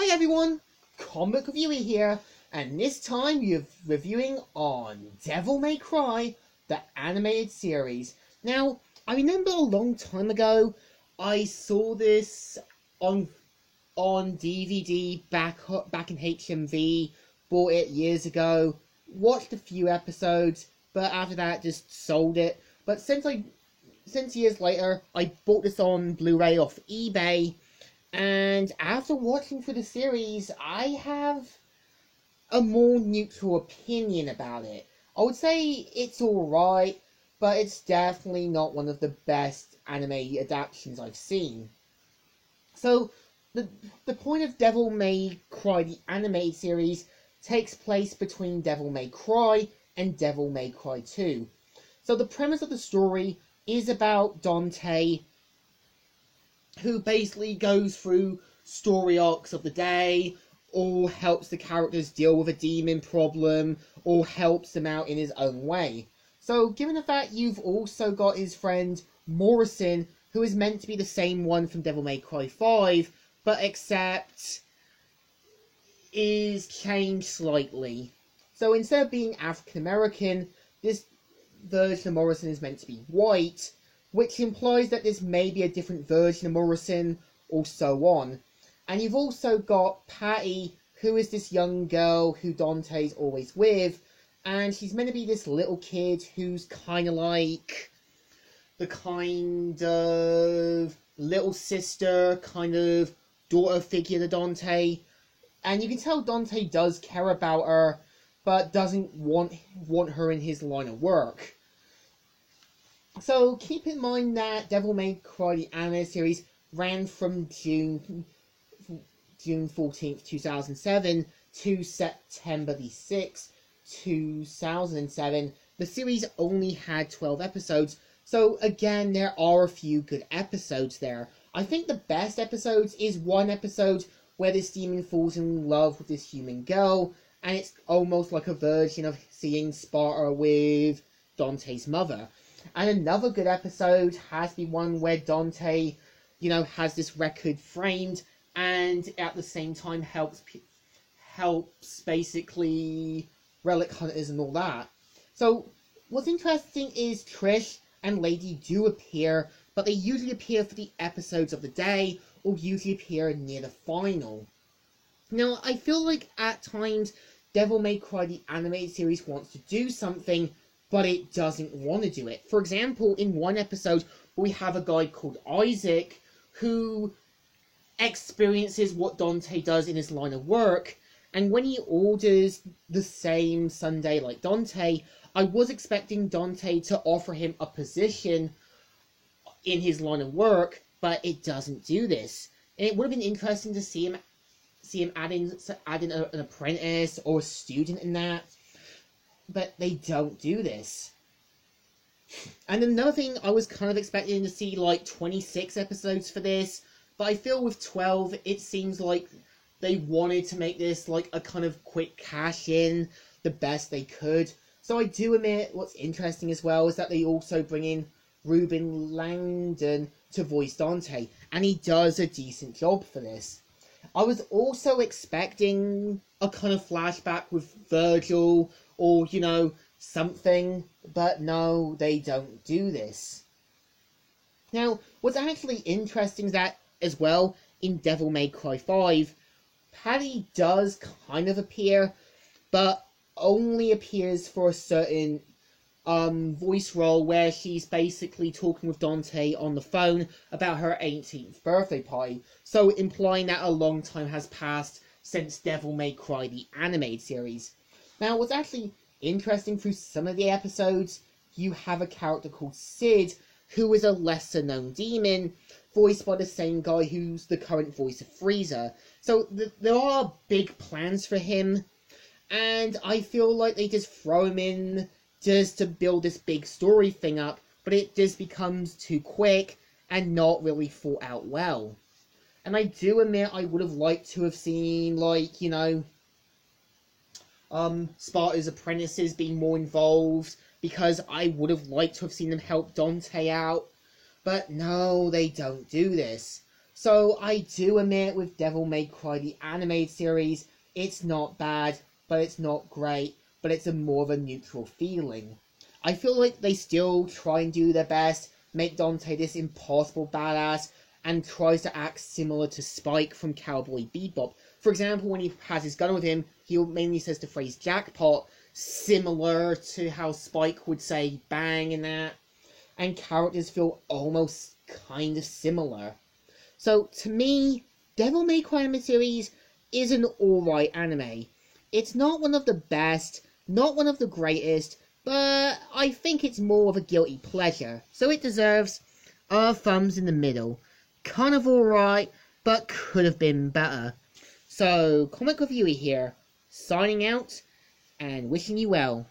Hi everyone, Comic Reviewer here, and this time we're reviewing on Devil May Cry, the animated series. Now, I remember a long time ago, I saw this on DVD back in HMV, bought it years ago, watched a few episodes, but after that just sold it. But since years later, I bought this on Blu-ray off eBay. And after watching through the series, I have a more neutral opinion about it. I would say it's alright, but it's definitely not one of the best anime adaptations I've seen. So, the point of Devil May Cry, the animated series, takes place between Devil May Cry and Devil May Cry 2. So the premise of the story is about Dante, who basically goes through story arcs of the day, or helps the characters deal with a demon problem, or helps them out in his own way. So, given the fact you've also got his friend Morrison, who is meant to be the same one from Devil May Cry 5, but except is changed slightly. So, instead of being African American, this version of Morrison is meant to be white, which implies that this may be a different version of Morrison, or so on. And you've also got Patty, who is this young girl who Dante's always with, and she's meant to be this little kid who's kind of like the kind of little sister, kind of daughter figure to Dante. And you can tell Dante does care about her, but doesn't want her in his line of work. So keep in mind that Devil May Cry, the anime series, ran from June 14th, 2007 to September the 6th, 2007. The series only had 12 episodes, so again, there are a few good episodes there. I think the best episodes is one episode where this demon falls in love with this human girl, and it's almost like a version of seeing Sparta with Dante's mother. And another good episode has the one where Dante, has this record framed, and at the same time helps basically relic hunters and all that. So what's interesting is Trish and Lady do appear, but they usually appear for the episodes of the day, or usually appear near the final. Now, I feel like at times Devil May Cry, the animated series, wants to do something, but it doesn't want to do it. For example, in one episode, we have a guy called Isaac who experiences what Dante does in his line of work, and when he orders the same sundae like Dante, I was expecting Dante to offer him a position in his line of work, but it doesn't do this. And it would have been interesting to see him add in an apprentice or a student in that, but they don't do this. And another thing, I was kind of expecting to see like 26 episodes for this, but I feel with 12, it seems like they wanted to make this like a kind of quick cash in, the best they could. So I do admit what's interesting as well is that they also bring in Ruben Langdon to voice Dante, and he does a decent job for this. I was also expecting a kind of flashback with Virgil, or, something, but no, they don't do this. Now, what's actually interesting is that, as well, in Devil May Cry 5, Patty does kind of appear, but only appears for a certain voice role where she's basically talking with Dante on the phone about her 18th birthday party, so implying that a long time has passed since Devil May Cry, the animated series. Now, what's actually interesting through some of the episodes, you have a character called Sid, who is a lesser known demon, voiced by the same guy who's the current voice of Frieza. So there are big plans for him, and I feel like they just throw him in just to build this big story thing up, but it just becomes too quick and not really thought out well. And I do admit I would have liked to have seen, Sparta's apprentices being more involved, because I would have liked to have seen them help Dante out. But no, they don't do this. So I do admit with Devil May Cry, the animated series, it's not bad, but it's not great, but it's a more of a neutral feeling. I feel like they still try and do their best, make Dante this impossible badass, and tries to act similar to Spike from Cowboy Bebop. For example, when he has his gun with him, he mainly says the phrase jackpot, similar to how Spike would say bang in that, and characters feel almost kind of similar. So, to me, Devil May Cry anime series is an alright anime. It's not one of the best, not one of the greatest, but I think it's more of a guilty pleasure. So it deserves our thumbs in the middle. Kind of alright, but could have been better. So, Comic Reviewer here, signing out, and wishing you well.